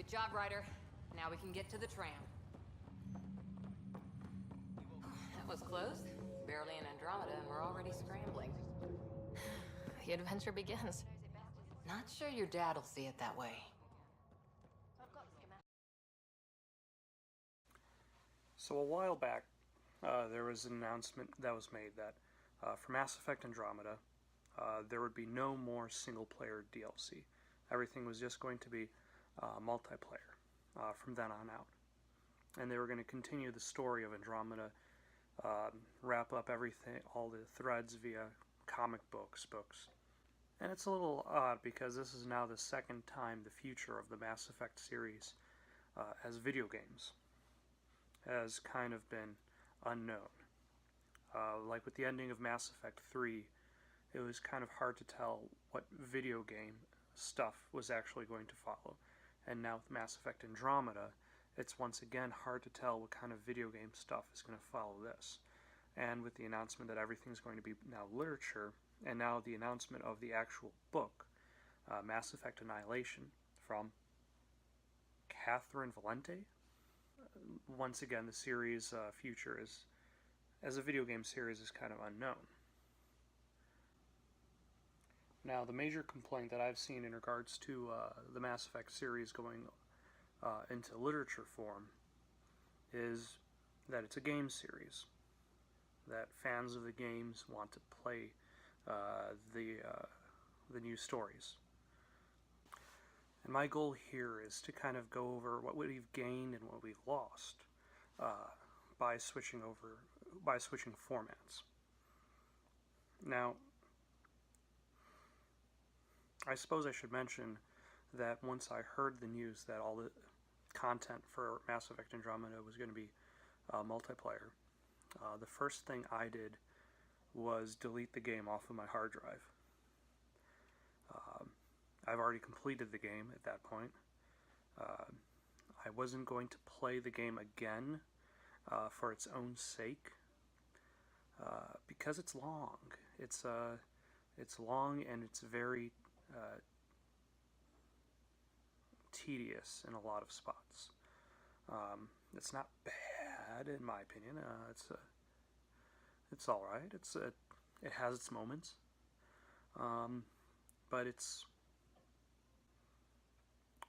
Good job, Ryder. Now we can get to the tram. That was close. Barely in Andromeda, and we're already scrambling. The adventure begins. Not sure your dad'll see it that way. So a while back, there was an announcement that was made that for Mass Effect Andromeda, there would be no more single-player DLC. Everything was just going to be multiplayer from then on out. And they were going to continue the story of Andromeda, wrap up everything, all the threads via comic books. And it's a little odd because this is now the second time the future of the Mass Effect series as video games has kind of been unknown. Like with the ending of Mass Effect 3, it was kind of hard to tell what video game stuff was actually going to follow. And now with Mass Effect Andromeda, it's once again hard to tell what kind of video game stuff is going to follow this. And with the announcement that everything's going to be now literature, and now the announcement of the actual book, Mass Effect Annihilation, from Catherine Valente. Once again, the series future is, as a video game series, is kind of unknown. Now, the major complaint that I've seen in regards to the Mass Effect series going into literature form is that it's a game series, that fans of the games want to play the new stories. And my goal here is to kind of go over what we've gained and what we've lost by switching formats. Now, I suppose I should mention that once I heard the news that all the content for Mass Effect Andromeda was going to be multiplayer, the first thing I did was delete the game off of my hard drive. I've already completed the game at that point. I wasn't going to play the game again for its own sake because it's long. It's long and it's very tedious in a lot of spots. It's not bad in my opinion. It's all right. It has its moments, but it's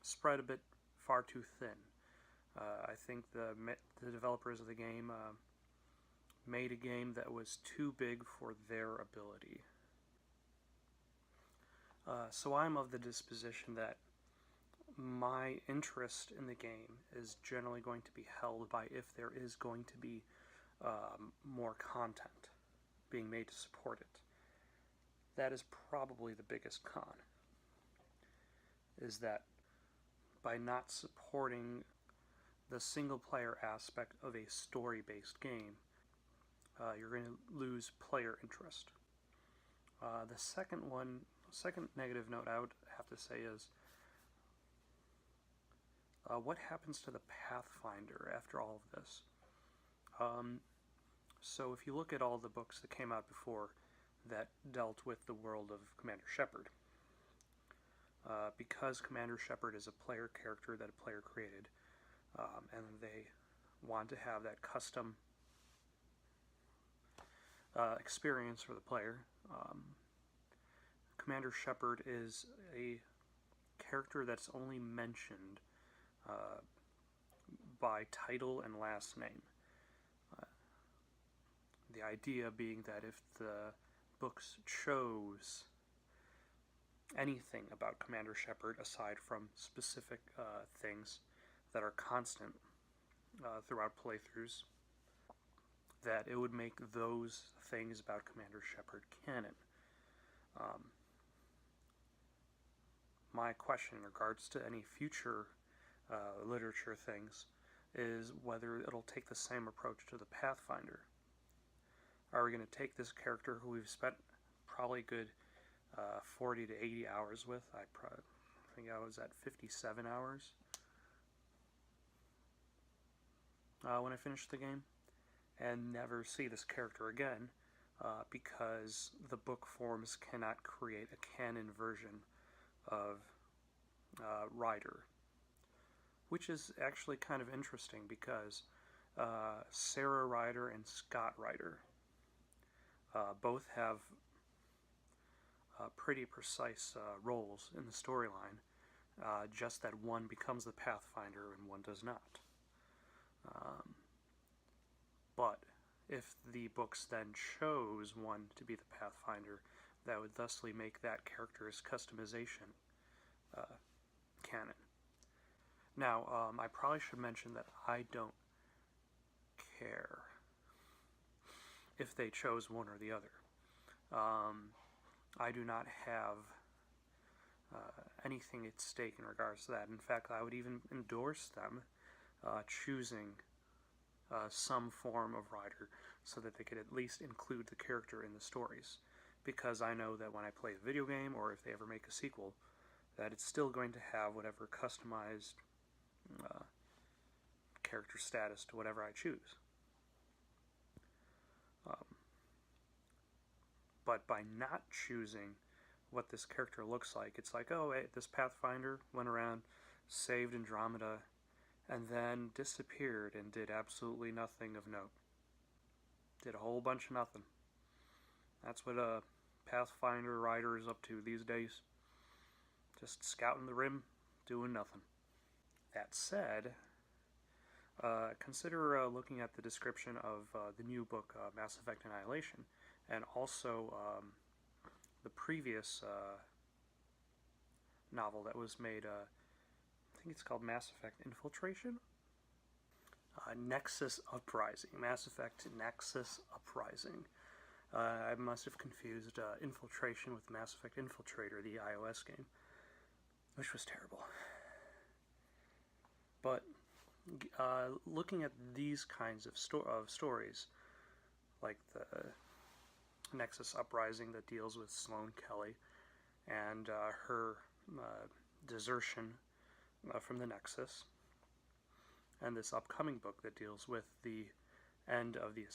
spread a bit far too thin. I think the developers of the game made a game that was too big for their ability. So I'm of the disposition that my interest in the game is generally going to be held by if there is going to be more content being made to support it. That is probably the biggest con, is that by not supporting the single-player aspect of a story-based game, you're going to lose player interest. The second negative note I would have to say is, what happens to the Pathfinder after all of this? So if you look at all the books that came out before that dealt with the world of Commander Shepard, because Commander Shepard is a player character that a player created, and they want to have that custom experience for the player, Commander Shepard is a character that's only mentioned by title and last name. The idea being that if the books chose anything about Commander Shepard aside from specific things that are constant throughout playthroughs, that it would make those things about Commander Shepard canon. My question in regards to any future literature things is whether it'll take the same approach to the Pathfinder. Are we going to take this character who we've spent probably a good 40 to 80 hours with? I think I was at 57 hours when I finished the game, and never see this character again because the book forms cannot create a canon version of Ryder. which is actually kind of interesting because Sarah Ryder and Scott Ryder both have pretty precise roles in the storyline, just that one becomes the Pathfinder and one does not. But if the books then chose one to be the Pathfinder, that would thusly make that character's customization canon. Now, I probably should mention that I don't care if they chose one or the other. I do not have anything at stake in regards to that. In fact, I would even endorse them choosing some form of rider so that they could at least include the character in the stories. Because I know that when I play a video game, or if they ever make a sequel, that it's still going to have whatever customized character status to whatever I choose. But by not choosing what this character looks like, it's like, oh, hey, this Pathfinder went around, saved Andromeda, and then disappeared and did absolutely nothing of note. Did a whole bunch of nothing. That's what a Pathfinder rider is up to these days. Just scouting the rim, doing nothing. That said, consider looking at the description of the new book, Mass Effect Annihilation, and also the previous novel that was made, I think it's called Mass Effect Infiltration? Nexus Uprising. Mass Effect Nexus Uprising. I must have confused Infiltration with Mass Effect Infiltrator, the iOS game, which was terrible. But looking at these kinds of stories, like the Nexus Uprising that deals with Sloane Kelly and her desertion from the Nexus, and this upcoming book that deals with the end of the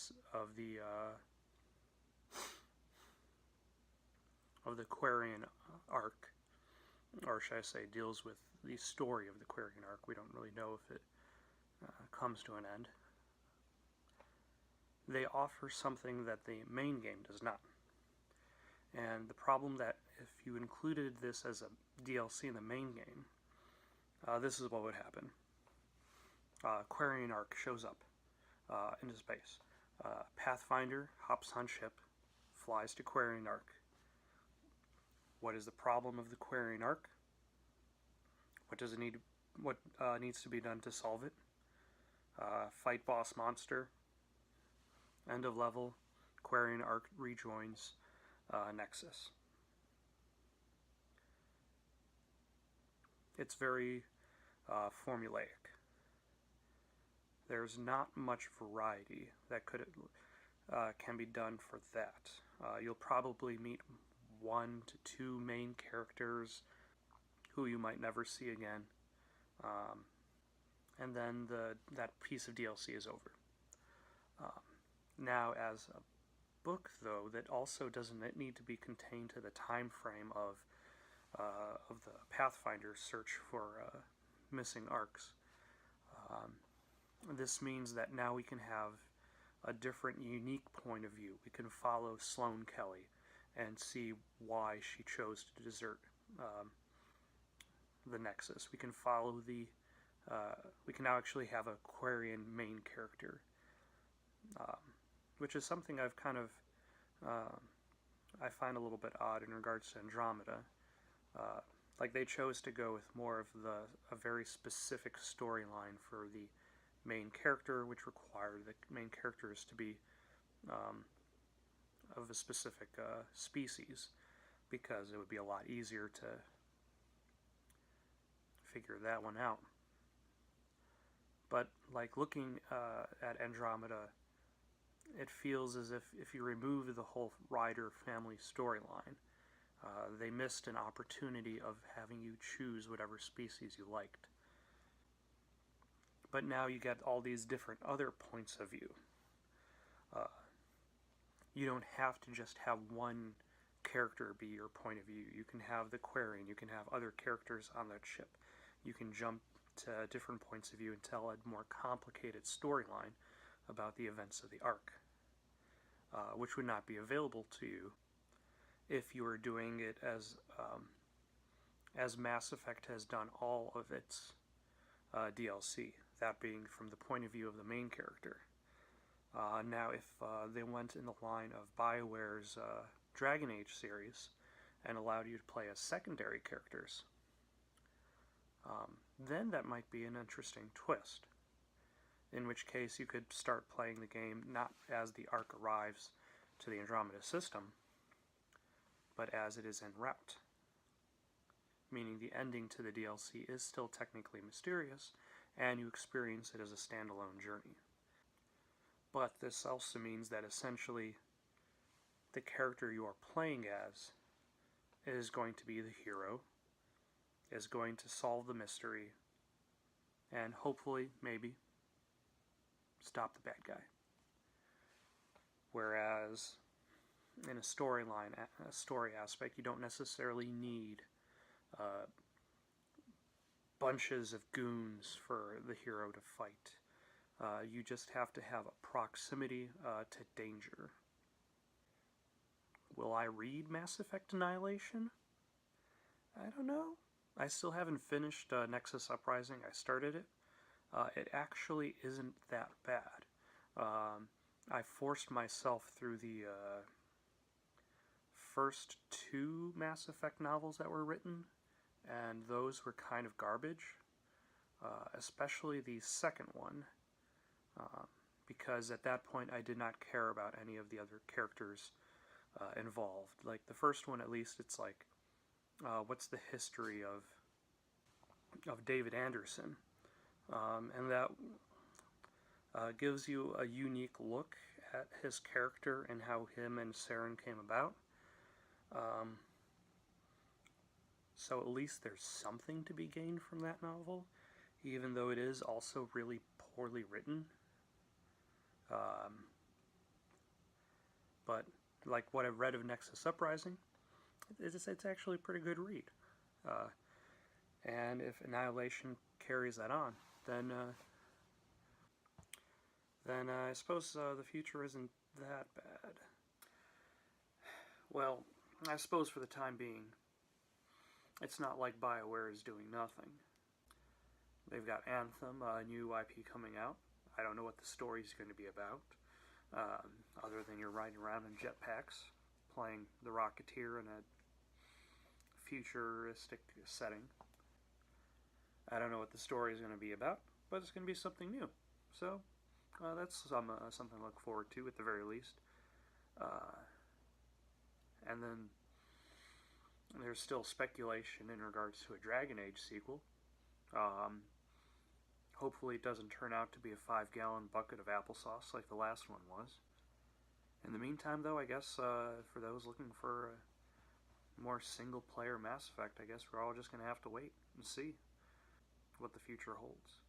Quarian arc, or should I say, deals with the story of the Quarian arc. We don't really know if it comes to an end. They offer something that the main game does not. And the problem that if you included this as a DLC in the main game, this is what would happen. Quarian arc shows up into space. Pathfinder hops on ship, flies to Quarian arc. What is the problem of the Quarian arc? What does it need? What needs to be done to solve it? Fight boss monster. End of level. Quarian arc rejoins Nexus. It's very formulaic. There's not much variety that can be done for that. You'll probably meet 1 to 2 main characters who you might never see again, and then that piece of DLC is over. Now, as a book, though, that also doesn't need to be contained to the time frame of the Pathfinder search for missing arcs. This means that now we can have a different, unique point of view. We can follow Sloane Kelly and see why she chose to desert the Nexus. We can follow we can now actually have a Quarian main character, which is something I've kind of, I find a little bit odd in regards to Andromeda. Like they chose to go with more of a very specific storyline for the main character, which required the main characters to be of a specific species, because it would be a lot easier to figure that one out. But like looking at Andromeda, it feels as if you remove the whole Ryder family storyline, they missed an opportunity of having you choose whatever species you liked. But now you get all these different other points of view. You don't have to just have one character be your point of view. You can have the Quarian, you can have other characters on that ship. You can jump different points of view and tell a more complicated storyline about the events of the arc, which would not be available to you if you were doing it as Mass Effect has done all of its DLC, that being from the point of view of the main character. Now, if they went in the line of BioWare's Dragon Age series and allowed you to play as secondary characters, then that might be an interesting twist. In which case you could start playing the game not as the arc arrives to the Andromeda system, but as it is en route. Meaning the ending to the DLC is still technically mysterious, and you experience it as a standalone journey. But this also means that essentially the character you are playing as is going to be the hero, is going to solve the mystery, and hopefully, maybe, stop the bad guy. Whereas in a story aspect, you don't necessarily need bunches of goons for the hero to fight. You just have to have a proximity to danger. Will I read Mass Effect Annihilation? I don't know. I still haven't finished Nexus Uprising. I started it. It actually isn't that bad. I forced myself through the first 2 Mass Effect novels that were written, and those were kind of garbage, especially the second one, because at that point I did not care about any of the other characters involved. Like the first one, at least, it's like, what's the history of David Anderson? And that gives you a unique look at his character and how him and Saren came about. So at least there's something to be gained from that novel, even though it is also really poorly written. But like what I've read of Nexus Uprising, it's actually a pretty good read. And if Annihilation carries that on, then I suppose the future isn't that bad. Well, I suppose for the time being, it's not like BioWare is doing nothing. They've got Anthem, a new IP coming out. I don't know what the story's going to be about, other than you're riding around in jetpacks, playing the Rocketeer in a futuristic setting. I don't know what the story is going to be about, but it's going to be something new. So, that's something to look forward to, at the very least. And then there's still speculation in regards to a Dragon Age sequel. Hopefully it doesn't turn out to be a 5-gallon bucket of applesauce like the last one was. In the meantime, though, I guess for those looking for a more single-player Mass Effect, I guess we're all just going to have to wait and see what the future holds.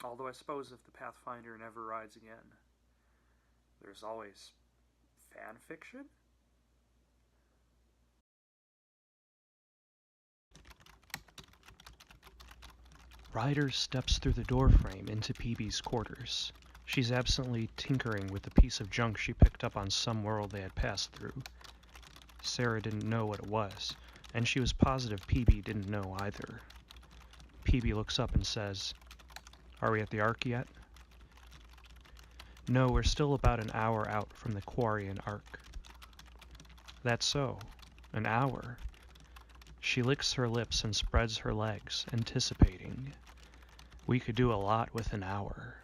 Although I suppose if the Pathfinder never rides again, there's always fan fiction? Ryder steps through the doorframe into PB's quarters. She's absently tinkering with a piece of junk she picked up on some world they had passed through. Sarah didn't know what it was, and she was positive PB didn't know either. PB looks up and says, "Are we at the Ark yet?" "No, we're still about an hour out from the Quarian Ark." "That's so. An hour." She licks her lips and spreads her legs, anticipating. We could do a lot with an hour.